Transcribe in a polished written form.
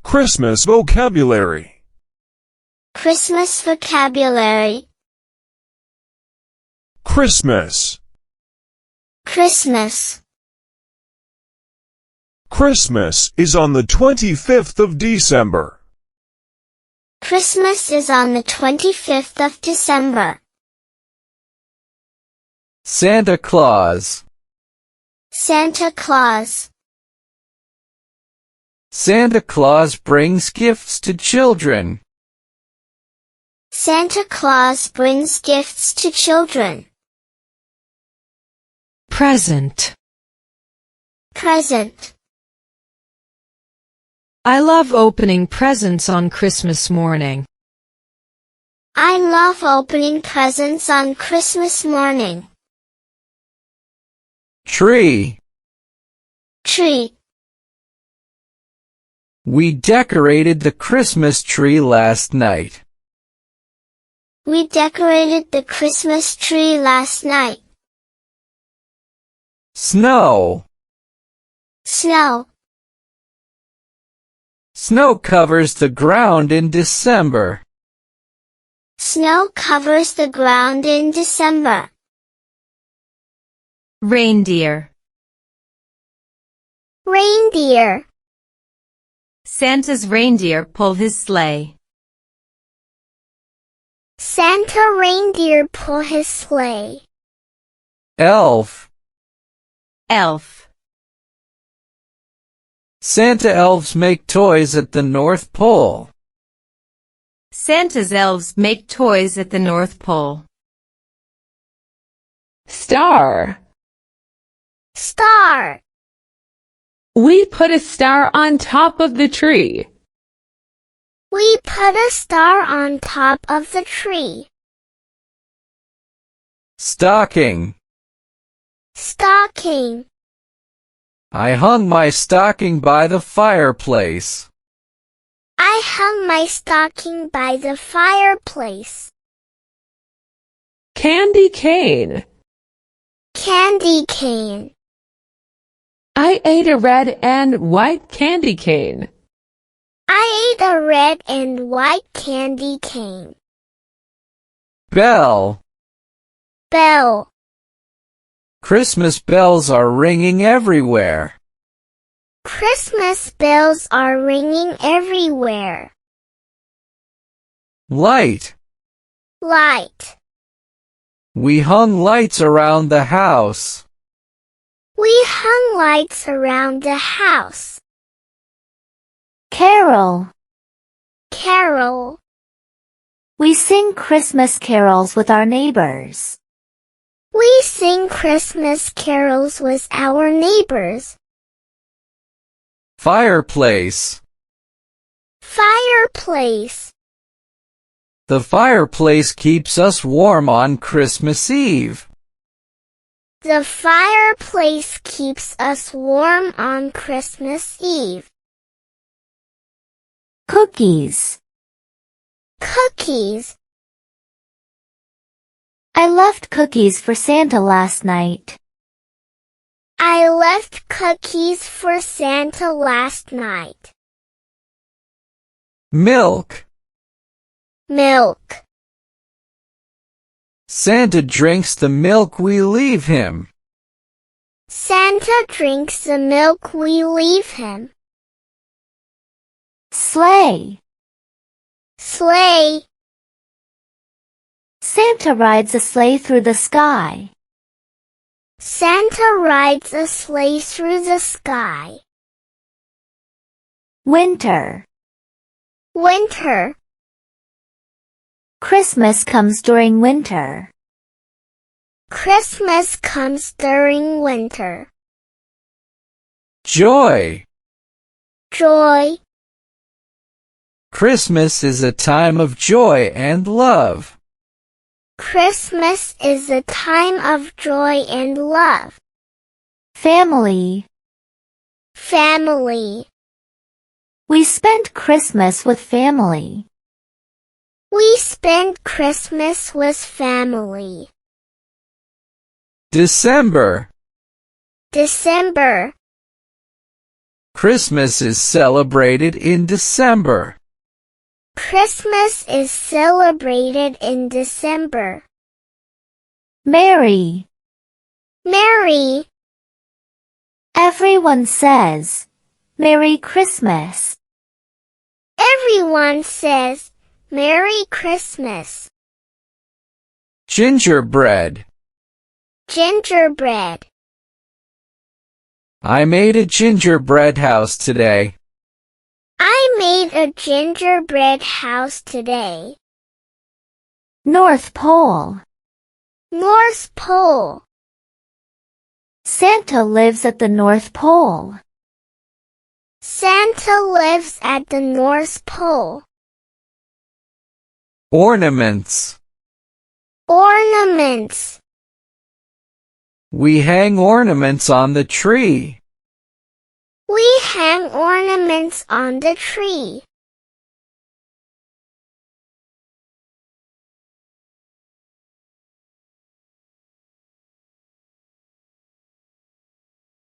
Christmas vocabulary. Christmas vocabulary. Christmas. Christmas. Christmas is on the 25th of December. Christmas is on the 25th of December. Santa Claus. Santa Claus. Santa Claus brings gifts to children. Santa Claus brings gifts to children. Present. Present. I love opening presents on Christmas morning. I love opening presents on Christmas morning. Tree. Tree. We decorated the Christmas tree last night. We decorated the Christmas tree last night. Snow. Snow. Snow covers the ground in December. Snow covers the ground in December. Reindeer. Reindeer. Santa's reindeer pull his sleigh. Santa reindeer pull his sleigh. Elf. Elf. Santa elves make toys at the North Pole. Santa's elves make toys at the North Pole. Star. Star. We put a star on top of the tree. We put a star on top of the tree. Stocking. Stocking. I hung my stocking by the fireplace. I hung my stocking by the fireplace. Candy cane. Candy cane. I ate a red and white candy cane. I ate a red and white candy cane. Bell. Bell. Christmas bells are ringing everywhere. Christmas bells are ringing everywhere. Light. Light. We hung lights around the house. We hung lights around the house. Carol. Carol. We sing Christmas carols with our neighbors. We sing Christmas carols with our neighbors. Fireplace. Fireplace. The fireplace keeps us warm on Christmas Eve. The fireplace keeps us warm on Christmas Eve. Cookies. Cookies. I left cookies for Santa last night. I left cookies for Santa last night. Milk. Milk. Santa drinks the milk we leave him. Santa drinks the milk we leave him. Sleigh. Sleigh. Santa rides a sleigh through the sky. Santa rides a sleigh through the sky. Winter. Winter. Christmas comes during winter. Christmas comes during winter. Joy. Joy. Christmas is a time of joy and love. Christmas is a time of joy and love. Family. Family. We spent Christmas with family. We spend Christmas with family. December. December. Christmas is celebrated in December. Christmas is celebrated in December. Merry. Merry. Everyone says, Merry Christmas. Everyone says, Merry Christmas. Gingerbread. Gingerbread. I made a gingerbread house today. I made a gingerbread house today. North Pole. North Pole. Santa lives at the North Pole. Santa lives at the North Pole. Ornaments. Ornaments. We hang ornaments on the tree. We hang ornaments on the tree.